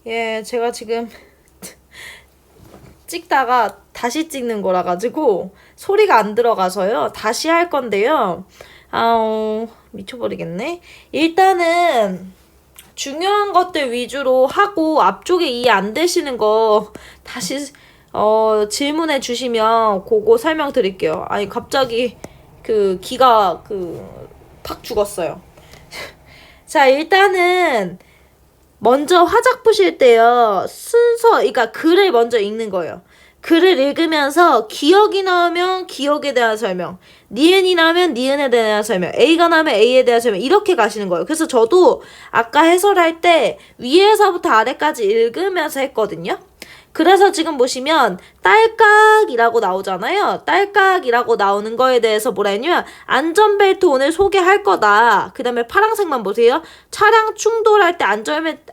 예, 제가 지금 찍다가 다시 찍는 거라 가지고 소리가 안 들어가서요. 다시 할 건데요. 미쳐버리겠네. 일단은 중요한 것들 위주로 하고 앞쪽에 이해 안 되시는 거 다시 질문해 주시면 그거 설명드릴게요. 아니 갑자기 기가 팍 죽었어요. 자, 일단은 먼저 화작 푸실 때요. 그러니까 글을 먼저 읽는 거예요. 글을 읽으면서 기억이 나오면 기억에 대한 설명, 니은이 나오면 니은에 대한 설명, A가 나오면 A에 대한 설명, 이렇게 가시는 거예요. 그래서 저도 아까 해설할 때 위에서부터 아래까지 읽으면서 했거든요. 그래서 지금 보시면 딸깍이라고 나오잖아요. 딸깍이라고 나오는 거에 대해서 뭐라 했냐면 안전벨트 오늘 소개할 거다. 그 다음에 파란색만 보세요. 차량 충돌할 때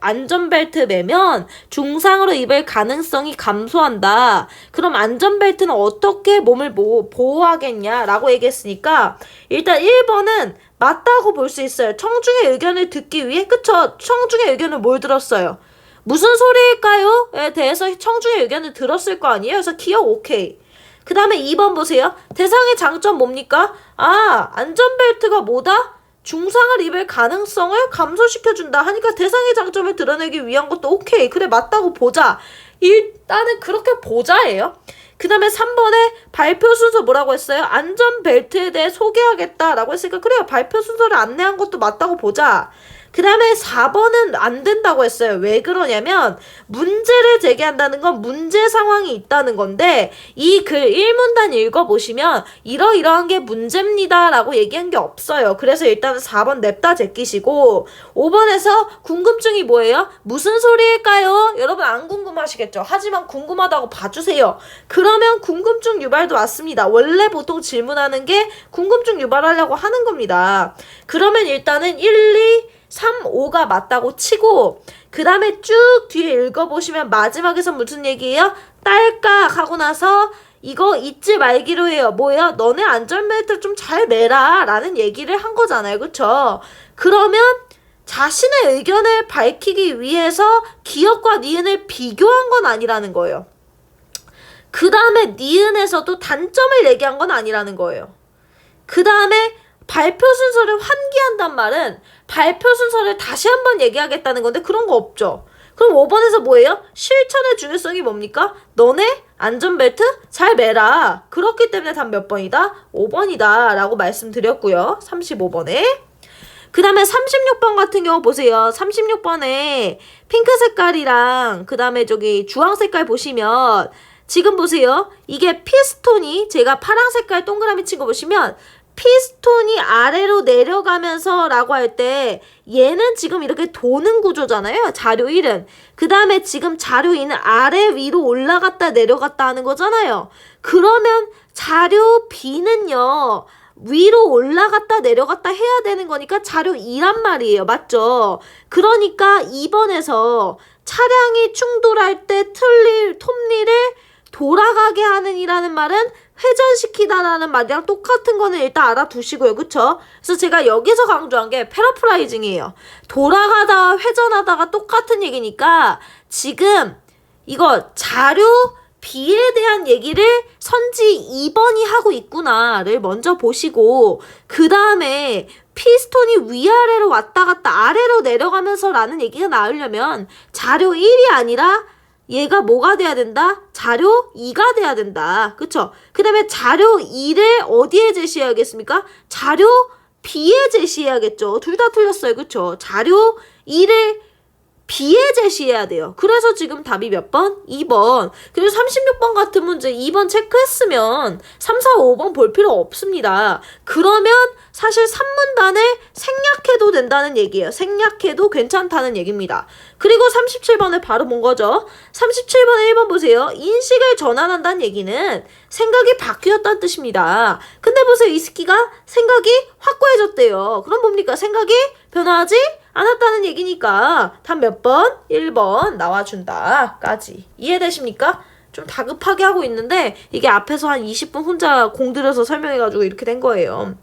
안전벨트 매면 중상으로 입을 가능성이 감소한다. 그럼 안전벨트는 어떻게 몸을 보호하겠냐라고 얘기했으니까 일단 1번은 맞다고 볼 수 있어요. 청중의 의견을 듣기 위해. 그쵸? 청중의 의견을 뭘 들었어요? 무슨 소리일까요? 에 대해서 청중의 의견을 들었을 거 아니에요? 그래서 기억 오케이. 그 다음에 2번 보세요. 대상의 장점 뭡니까? 안전벨트가 뭐다? 중상을 입을 가능성을 감소시켜준다 하니까 대상의 장점을 드러내기 위한 것도 오케이. 그래, 맞다고 보자. 일단은 그렇게 보자예요. 그 다음에 3번에 발표 순서 뭐라고 했어요? 안전벨트에 대해 소개하겠다라고 했으니까 그래요. 발표 순서를 안내한 것도 맞다고 보자. 그 다음에 4번은 안 된다고 했어요. 왜 그러냐면 문제를 제기한다는 건 문제 상황이 있다는 건데 이 글 1문단 읽어보시면 이러이러한 게 문제입니다 라고 얘기한 게 없어요. 그래서 일단은 4번 냅다 제끼시고 5번에서 궁금증이 뭐예요? 무슨 소리일까요? 여러분 안 궁금하시겠죠? 하지만 궁금하다고 봐주세요. 그러면 궁금증 유발도 맞습니다. 원래 보통 질문하는 게 궁금증 유발하려고 하는 겁니다. 그러면 일단은 1, 2, 3, 5가 맞다고 치고 그 다음에 쭉 뒤에 읽어보시면 마지막에서 무슨 얘기예요? 딸깍 하고 나서 이거 잊지 말기로 해요. 뭐예요? 너네 안전벨트 좀 잘 매라 라는 얘기를 한 거잖아요. 그쵸? 그러면 자신의 의견을 밝히기 위해서 기억과 니은을 비교한 건 아니라는 거예요. 그 다음에 니은에서도 단점을 얘기한 건 아니라는 거예요. 그 다음에 발표 순서를 환기한단 말은 발표 순서를 다시 한번 얘기하겠다는 건데 그런 거 없죠. 그럼 5번에서 뭐예요? 실천의 중요성이 뭡니까? 너네 안전벨트 잘 매라. 그렇기 때문에 답 몇 번이다? 5번이다 라고 말씀드렸고요. 35번에. 그 다음에 36번 같은 경우 보세요. 36번에 핑크 색깔이랑 그 다음에 저기 주황 색깔 보시면 지금 보세요. 이게 피스톤이 제가 파란 색깔 동그라미 친 거 보시면 피스톤이 아래로 내려가면서 라고 할 때 얘는 지금 이렇게 도는 구조잖아요. 자료 1은. 그 다음에 지금 자료 2는 아래 위로 올라갔다 내려갔다 하는 거잖아요. 그러면 자료 B는요. 위로 올라갔다 내려갔다 해야 되는 거니까 자료 2란 말이에요. 맞죠? 그러니까 2번에서 차량이 충돌할 때 톱니를 돌아가게 하는 이라는 말은 회전시키다라는 말이랑 똑같은 거는 일단 알아두시고요. 그쵸? 그래서 제가 여기서 강조한 게 패러프라이징이에요. 돌아가다 회전하다가 똑같은 얘기니까 지금 이거 자료 B에 대한 얘기를 선지 2번이 하고 있구나를 먼저 보시고 그 다음에 피스톤이 위아래로 왔다 갔다 아래로 내려가면서 라는 얘기가 나오려면 자료 1이 아니라 얘가 뭐가 돼야 된다? 자료 2가 돼야 된다. 그쵸? 그 다음에 자료 2를 어디에 제시해야겠습니까? 자료 B에 제시해야겠죠. 둘 다 틀렸어요. 그쵸? 자료 2를 B에 제시해야 돼요. 그래서 지금 답이 몇 번? 2번. 그래서 36번 같은 문제 2번 체크했으면 3, 4, 5번 볼 필요 없습니다. 그러면 사실 3문단을 생략해도 된다는 얘기예요. 생략해도 괜찮다는 얘기입니다. 그리고 37번에 바로 본 거죠. 37번에 1번 보세요. 인식을 전환한다는 얘기는 생각이 바뀌었다는 뜻입니다. 근데 보세요. 이스키가 생각이 확고해졌대요. 그럼 뭡니까? 생각이 변화하지 않았다는 얘기니까 답 몇 번? 1번 나와준다 까지. 이해되십니까? 좀 다급하게 하고 있는데 이게 앞에서 한 20분 혼자 공들여서 설명해가지고 이렇게 된 거예요.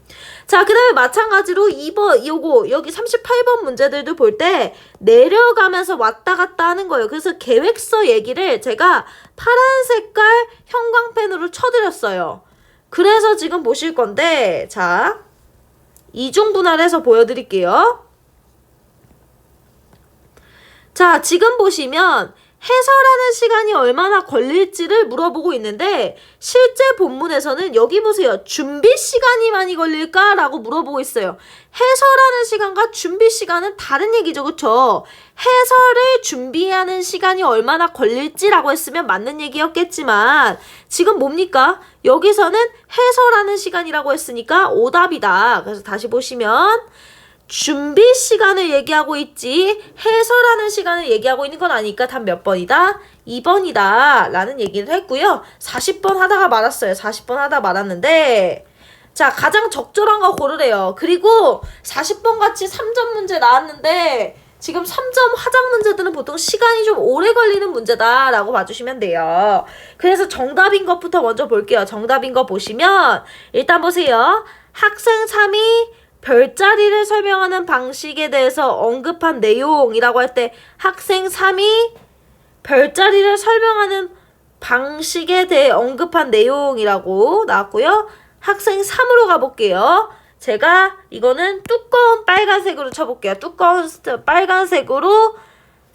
자, 그 다음에 마찬가지로 2번, 여기 38번 문제들도 볼 때 내려가면서 왔다 갔다 하는 거예요. 그래서 계획서 얘기를 제가 파란 색깔 형광펜으로 쳐드렸어요. 그래서 지금 보실 건데, 자, 이중분할해서 보여드릴게요. 자, 지금 보시면 해설하는 시간이 얼마나 걸릴지를 물어보고 있는데 실제 본문에서는 여기 보세요. 준비 시간이 많이 걸릴까? 라고 물어보고 있어요. 해설하는 시간과 준비 시간은 다른 얘기죠. 그쵸? 해설을 준비하는 시간이 얼마나 걸릴지라고 했으면 맞는 얘기였겠지만 지금 뭡니까? 여기서는 해설하는 시간이라고 했으니까 오답이다. 그래서 다시 보시면 준비 시간을 얘기하고 있지 해설하는 시간을 얘기하고 있는 건 아니니까 답 몇 번이다? 2번이다 라는 얘기를 했고요. 40번 하다가 말았어요. 40번 하다 말았는데 자, 가장 적절한 거 고르래요. 그리고 40번 같이 3점 문제 나왔는데 지금 3점 화작 문제들은 보통 시간이 좀 오래 걸리는 문제다 라고 봐주시면 돼요. 그래서 정답인 것부터 먼저 볼게요. 정답인 거 보시면 일단 보세요. 학생 3이 별자리를 설명하는 방식에 대해서 언급한 내용이라고 할 때 학생 3이 별자리를 설명하는 방식에 대해 언급한 내용이라고 나왔고요. 학생 3으로 가볼게요. 제가 이거는 두꺼운 빨간색으로 쳐볼게요. 두꺼운 빨간색으로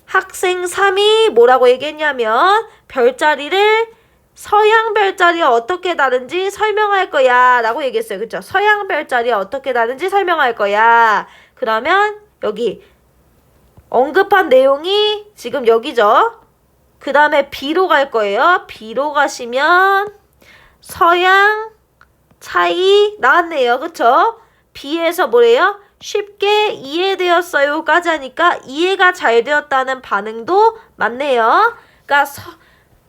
학생 3이 뭐라고 얘기했냐면 별자리를 서양 별자리와 어떻게 다른지 설명할 거야 라고 얘기했어요. 그쵸? 서양 별자리와 어떻게 다른지 설명할 거야. 그러면 여기 언급한 내용이 지금 여기죠. 그 다음에 B로 갈 거예요. B로 가시면 서양 차이 나왔네요. 그쵸? B에서 뭐래요? 쉽게 이해되었어요 까지 하니까 이해가 잘 되었다는 반응도 맞네요. 그러니까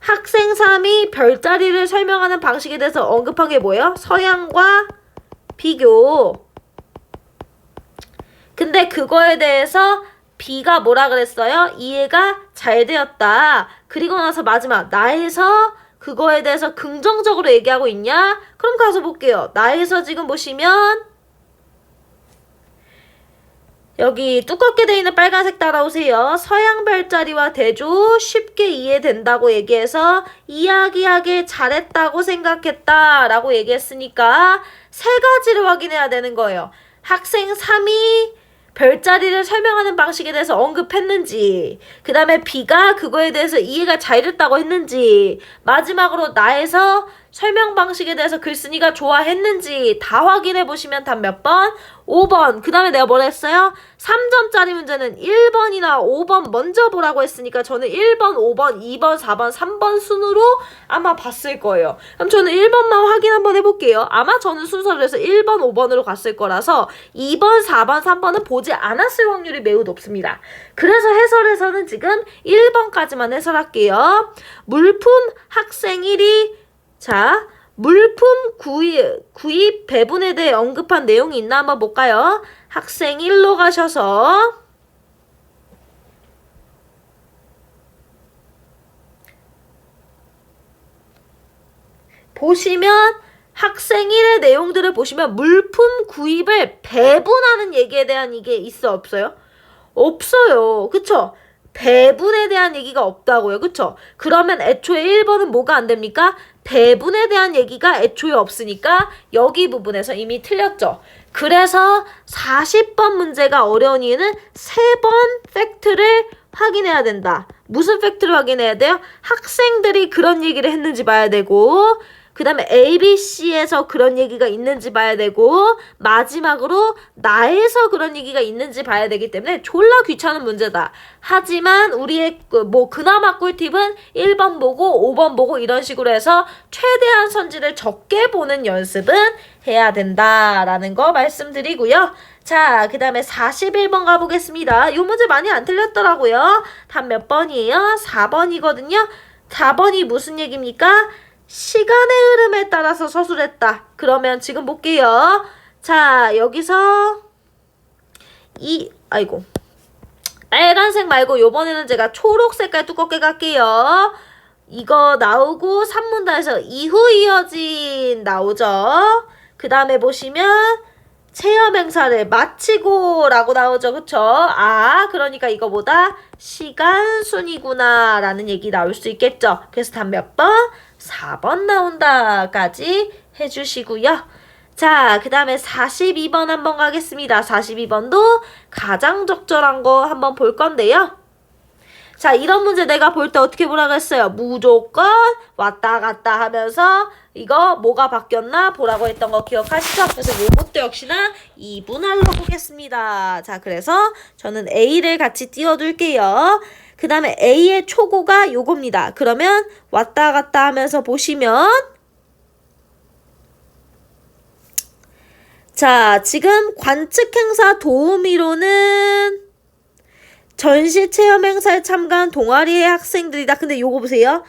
학생 3이 별자리를 설명하는 방식에 대해서 언급한 게 뭐예요? 서양과 비교. 근데 그거에 대해서 B가 뭐라 그랬어요? 이해가 잘 되었다. 그리고 나서 마지막 나에서 그거에 대해서 긍정적으로 얘기하고 있냐? 그럼 가서 볼게요. 나에서 지금 보시면 여기 두껍게 돼 있는 빨간색 따라오세요. 서양 별자리와 대조 쉽게 이해된다고 얘기해서 이야기하길 잘했다고 생각했다 라고 얘기했으니까 세 가지를 확인해야 되는 거예요. 학생 3이 별자리를 설명하는 방식에 대해서 언급했는지, 그 다음에 B가 그거에 대해서 이해가 잘 됐다고 했는지, 마지막으로 나에서 설명 방식에 대해서 글쓴이가 좋아했는지 다 확인해 보시면 답 몇 번? 5번. 그 다음에 내가 뭐라 했어요? 3점짜리 문제는 1번이나 5번 먼저 보라고 했으니까 저는 1번, 5번, 2번, 4번, 3번 순으로 아마 봤을 거예요. 그럼 저는 1번만 확인 한번 해볼게요. 아마 저는 순서를 해서 1번, 5번으로 갔을 거라서 2번, 4번, 3번은 보지 않았을 확률이 매우 높습니다. 그래서 해설에서는 지금 1번까지만 해설할게요. 물품 학생 1이 자, 물품 구입 배분에 대해 언급한 내용이 있나 한번 볼까요? 학생 1로 가셔서 보시면 학생 1의 내용들을 보시면 물품 구입을 배분하는 얘기에 대한 이게 있어 없어요? 없어요. 그쵸? 배분에 대한 얘기가 없다고요. 그쵸? 그러면 애초에 1번은 뭐가 안 됩니까? 배분에 대한 얘기가 애초에 없으니까 여기 부분에서 이미 틀렸죠. 그래서 40번 문제가 어려운 이유는 3번 팩트를 확인해야 된다. 무슨 팩트를 확인해야 돼요? 학생들이 그런 얘기를 했는지 봐야 되고, 그 다음에 ABC에서 그런 얘기가 있는지 봐야 되고, 마지막으로 나에서 그런 얘기가 있는지 봐야 되기 때문에 졸라 귀찮은 문제다. 하지만 우리의 그나마 꿀팁은 1번 보고 5번 보고 이런 식으로 해서 최대한 선지를 적게 보는 연습은 해야 된다라는 거 말씀드리고요. 자, 그 다음에 41번 가보겠습니다. 이 문제 많이 안 틀렸더라고요. 답 몇 번이에요? 4번이거든요. 4번이 무슨 얘기입니까? 시간의 흐름에 따라서 서술했다. 그러면 지금 볼게요. 자, 여기서 빨간색 말고 요번에는 제가 초록 색깔 두껍게 갈게요. 이거 나오고 산문단에서 이후 이어진 나오죠. 그 다음에 보시면 체험 행사를 마치고 라고 나오죠. 그쵸? 아, 그러니까 이거보다 시간순이구나 라는 얘기 나올 수 있겠죠. 그래서 답 몇 번? 4번 나온다 까지 해주시고요. 자, 그 다음에 42번 한번 가겠습니다. 42번도 가장 적절한 거 한번 볼 건데요. 자, 이런 문제 내가 볼 때 어떻게 보라고 했어요? 무조건 왔다 갔다 하면서 이거 뭐가 바뀌었나 보라고 했던 거 기억하시죠? 그래서 요것도 역시나 2분할로 보겠습니다. 자, 그래서 저는 A를 같이 띄워둘게요. 그 다음에 A의 초고가 요겁니다. 그러면 왔다 갔다 하면서 보시면 자, 지금 관측행사 도우미로는 전시체험 행사에 참가한 동아리의 학생들이다. 근데 요거 보세요.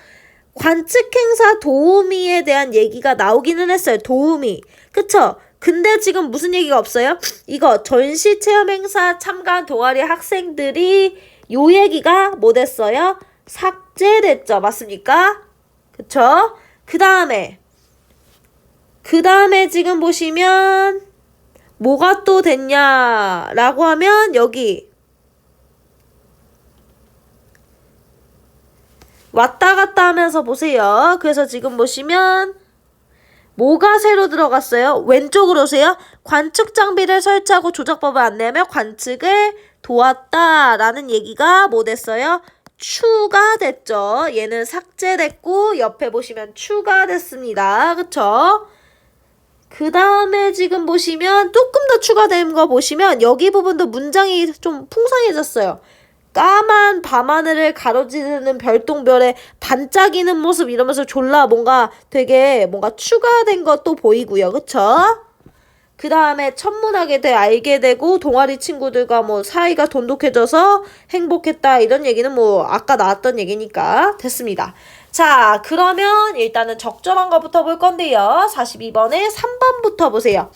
관측행사 도우미에 대한 얘기가 나오기는 했어요. 도우미. 그쵸? 근데 지금 무슨 얘기가 없어요? 이거 전시체험 행사 참가한 동아리 학생들이 요 얘기가 뭐 됐어요? 삭제됐죠. 맞습니까? 그쵸? 그 다음에 지금 보시면 뭐가 또 됐냐라고 하면 여기 왔다 갔다 하면서 보세요. 그래서 지금 보시면 뭐가 새로 들어갔어요? 왼쪽으로 오세요. 관측 장비를 설치하고 조작법을 안내하며 관측을 도왔다라는 얘기가 뭐 됐어요? 추가됐죠. 얘는 삭제됐고 옆에 보시면 추가됐습니다. 그쵸? 그 다음에 지금 보시면 조금 더 추가된 거 보시면 여기 부분도 문장이 좀 풍성해졌어요. 까만 밤하늘을 가로지르는 별똥별의 반짝이는 모습 이러면서 졸라 뭔가 되게 뭔가 추가된 것도 보이고요. 그쵸? 그 다음에 천문학에 대해 알게 되고 동아리 친구들과 뭐 사이가 돈독해져서 행복했다 이런 얘기는 뭐 아까 나왔던 얘기니까 됐습니다. 자, 그러면 일단은 적절한 거부터 볼 건데요. 42번에 3번부터 보세요.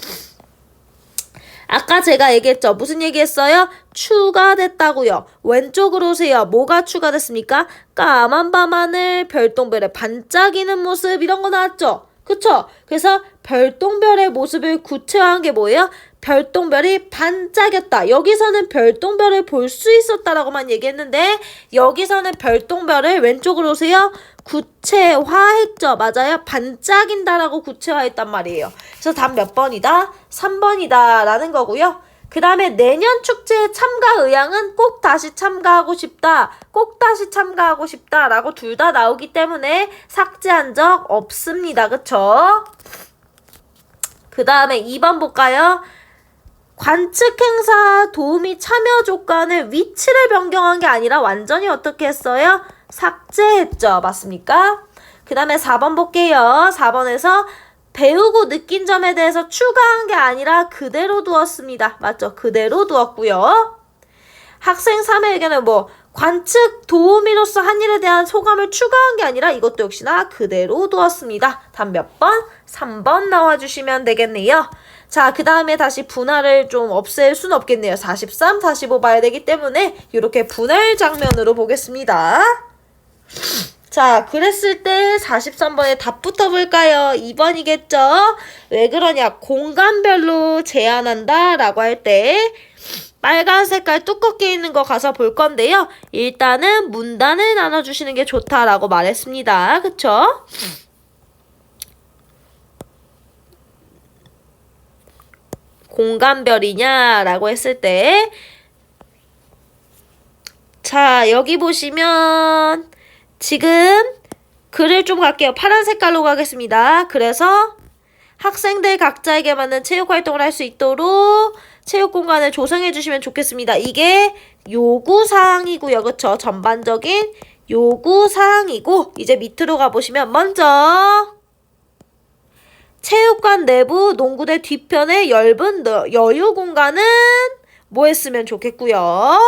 아까 제가 얘기했죠. 무슨 얘기했어요? 추가됐다고요. 왼쪽으로 오세요. 뭐가 추가됐습니까? 까만 밤하늘, 별똥별의 반짝이는 모습 이런 거 나왔죠. 그쵸? 그래서 별똥별의 모습을 구체화한 게 뭐예요? 별똥별이 반짝였다. 여기서는 별똥별을 볼 수 있었다라고만 얘기했는데 여기서는 별똥별을 왼쪽으로 오세요. 구체화했죠. 맞아요. 반짝인다라고 구체화했단 말이에요. 그래서 답 몇 번이다? 3번이다 라는 거고요. 그 다음에 내년 축제에 참가 의향은 꼭 다시 참가하고 싶다. 꼭 다시 참가하고 싶다 라고 둘 다 나오기 때문에 삭제한 적 없습니다. 그쵸? 그 다음에 2번 볼까요? 관측행사 도우미 참여 조건을 위치를 변경한 게 아니라 완전히 어떻게 했어요? 삭제했죠. 맞습니까? 그 다음에 4번 볼게요. 4번에서 배우고 느낀 점에 대해서 추가한 게 아니라 그대로 두었습니다. 맞죠? 그대로 두었고요. 학생 3의 의견은 뭐 관측 도우미로서 한 일에 대한 소감을 추가한 게 아니라 이것도 역시나 그대로 두었습니다. 답 몇 번? 3번 나와주시면 되겠네요. 자, 그 다음에 다시 분할을 좀 없앨 순 없겠네요. 43, 45 봐야 되기 때문에 이렇게 분할 장면으로 보겠습니다. 자, 그랬을 때 43번의 답부터 볼까요? 2번이겠죠? 왜 그러냐? 공간별로 제한한다 라고 할 때 빨간 색깔 두껍게 있는 거 가서 볼 건데요. 일단은 문단을 나눠주시는 게 좋다라고 말했습니다. 그쵸? 공간별이냐 라고 했을 때 자, 여기 보시면 지금 글을 좀 갈게요. 파란 색깔로 가겠습니다. 그래서 학생들 각자에게 맞는 체육활동을 할 수 있도록 체육 공간을 조성해 주시면 좋겠습니다. 이게 요구사항이고요. 그쵸? 전반적인 요구사항이고 이제 밑으로 가보시면 먼저 체육관 내부 농구대 뒤편에 얇은 여유 공간은 뭐 했으면 좋겠고요.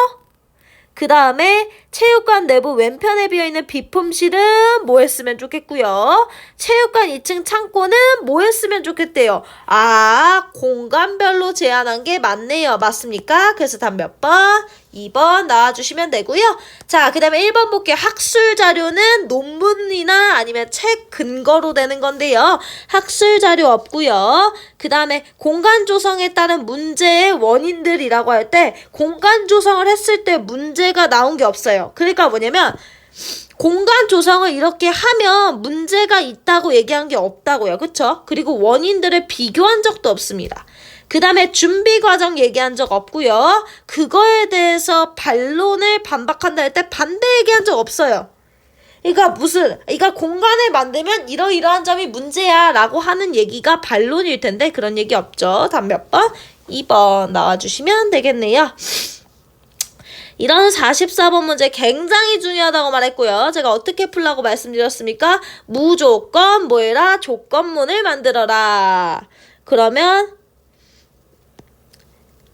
그 다음에 체육관 내부 왼편에 비어있는 비품실은 뭐 했으면 좋겠고요. 체육관 2층 창고는 뭐 했으면 좋겠대요. 아, 공간별로 제한한 게 맞네요. 맞습니까? 그래서 답 몇 번? 2번 나와주시면 되고요. 자, 그 다음에 1번 볼게요. 학술 자료는 논문이나 아니면 책 근거로 되는 건데요. 학술 자료 없고요. 그 다음에 공간 조성에 따른 문제의 원인들이라고 할 때 공간 조성을 했을 때 문제가 나온 게 없어요. 그러니까 뭐냐면 공간 조성을 이렇게 하면 문제가 있다고 얘기한 게 없다고요. 그쵸? 그리고 원인들을 비교한 적도 없습니다. 그 다음에 준비 과정 얘기한 적 없고요. 그거에 대해서 반론을 반박한다 할 때 반대 얘기한 적 없어요. 그러니까 그러니까 공간을 만들면 이러이러한 점이 문제야 라고 하는 얘기가 반론일 텐데 그런 얘기 없죠. 답 몇 번? 2번 나와주시면 되겠네요. 이런 44번 문제 굉장히 중요하다고 말했고요. 제가 어떻게 풀라고 말씀드렸습니까? 무조건 뭐해라? 조건문을 만들어라. 그러면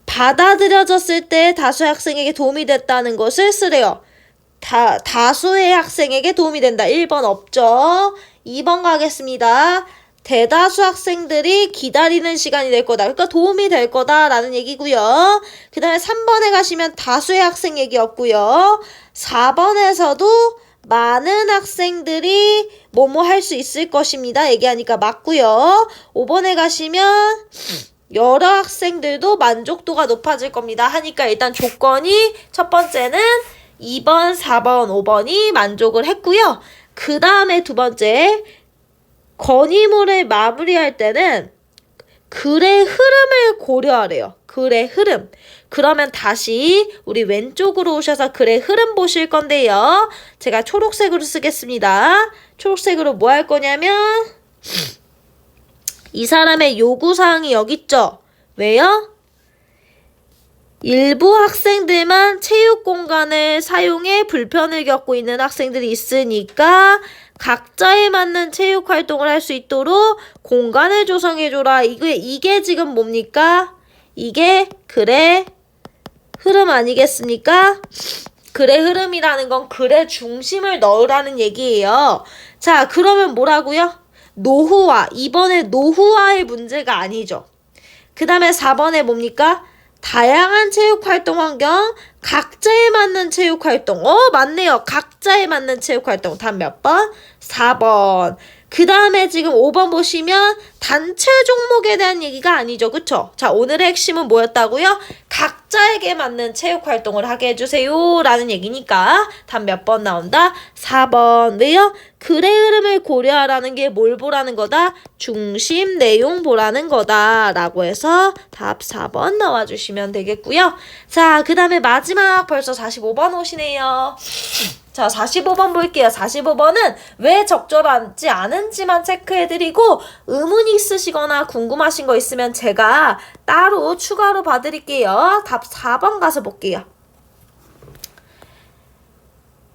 받아들여졌을 때 다수의 학생에게 도움이 됐다는 것을 쓰래요. 다수의 학생에게 도움이 된다. 1번 없죠. 2번 가겠습니다. 대다수 학생들이 기다리는 시간이 될 거다. 그러니까 도움이 될 거다라는 얘기고요. 그 다음에 3번에 가시면 다수의 학생 얘기 없고요. 4번에서도 많은 학생들이 뭐뭐 할 수 있을 것입니다. 얘기하니까 맞고요. 5번에 가시면 여러 학생들도 만족도가 높아질 겁니다. 하니까 일단 조건이 첫 번째는 2번, 4번, 5번이 만족을 했고요. 그 다음에 두 번째 건의문을 마무리할 때는 글의 흐름을 고려하래요. 글의 흐름. 그러면 다시 우리 왼쪽으로 오셔서 글의 흐름 보실 건데요. 제가 초록색으로 쓰겠습니다. 초록색으로 뭐 할 거냐면 이 사람의 요구사항이 여기 있죠. 왜요? 일부 학생들만 체육 공간을 사용해 불편을 겪고 있는 학생들이 있으니까 각자에 맞는 체육 활동을 할 수 있도록 공간을 조성해줘라. 이게 지금 뭡니까? 이게 글의 흐름 아니겠습니까? 글의 흐름이라는 건 글의 중심을 넣으라는 얘기예요. 자, 그러면 뭐라고요? 노후화. 이번에 노후화의 문제가 아니죠. 그 다음에 4번에 뭡니까? 다양한 체육활동 환경, 각자에 맞는 체육활동. 맞네요. 각자에 맞는 체육활동. 답 몇 번? 4번. 그 다음에 지금 5번 보시면 단체 종목에 대한 얘기가 아니죠. 그쵸? 자, 오늘의 핵심은 뭐였다고요? 각자에게 맞는 체육활동을 하게 해주세요. 라는 얘기니까 답 몇 번 나온다? 4번. 왜요? 글의 흐름을 고려하라는 게 뭘 보라는 거다? 중심 내용 보라는 거다. 라고 해서 답 4번 나와주시면 되겠고요. 자, 그 다음에 마지막 벌써 45번 오시네요. 자, 45번 볼게요. 45번은 왜 적절하지 않은지만 체크해드리고 의문이 있으시거나 궁금하신 거 있으면 제가 따로 추가로 봐드릴게요. 답 4번 가서 볼게요.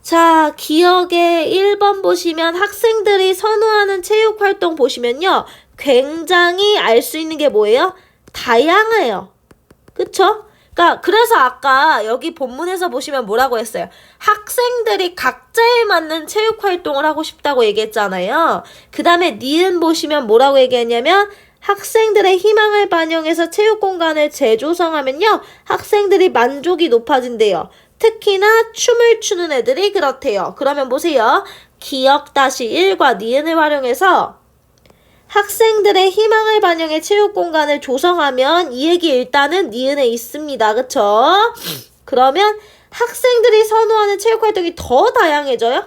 자, 기억에 1번 보시면 학생들이 선호하는 체육활동 보시면요. 굉장히 알 수 있는 게 뭐예요? 다양해요. 그쵸? 그래서 아까 여기 본문에서 보시면 뭐라고 했어요? 학생들이 각자에 맞는 체육활동을 하고 싶다고 얘기했잖아요. 그 다음에 니은 보시면 뭐라고 얘기했냐면 학생들의 희망을 반영해서 체육공간을 재조성하면요. 학생들이 만족이 높아진대요. 특히나 춤을 추는 애들이 그렇대요. 그러면 보세요. 기억 -1과 니은을 활용해서 학생들의 희망을 반영해 체육공간을 조성하면 이 얘기 일단은 니은에 있습니다. 그쵸? 그러면 학생들이 선호하는 체육활동이 더 다양해져요?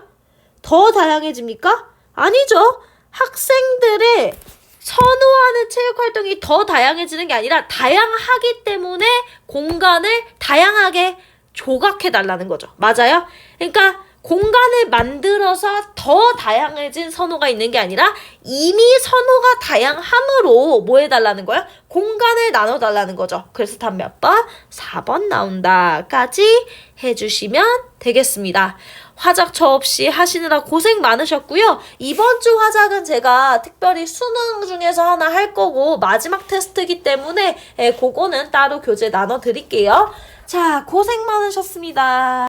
더 다양해집니까? 아니죠. 학생들의 선호하는 체육활동이 더 다양해지는 게 아니라 다양하기 때문에 공간을 다양하게 조각해달라는 거죠. 맞아요? 그러니까 공간을 만들어서 더 다양해진 선호가 있는 게 아니라 이미 선호가 다양함으로 뭐 해달라는 거야? 공간을 나눠달라는 거죠. 그래서 답 몇 번? 4번 나온다까지 해주시면 되겠습니다. 화작 저 없이 하시느라 고생 많으셨고요. 이번 주 화작은 제가 특별히 수능 중에서 하나 할 거고 마지막 테스트이기 때문에 그거는 따로 교재 나눠드릴게요. 자, 고생 많으셨습니다.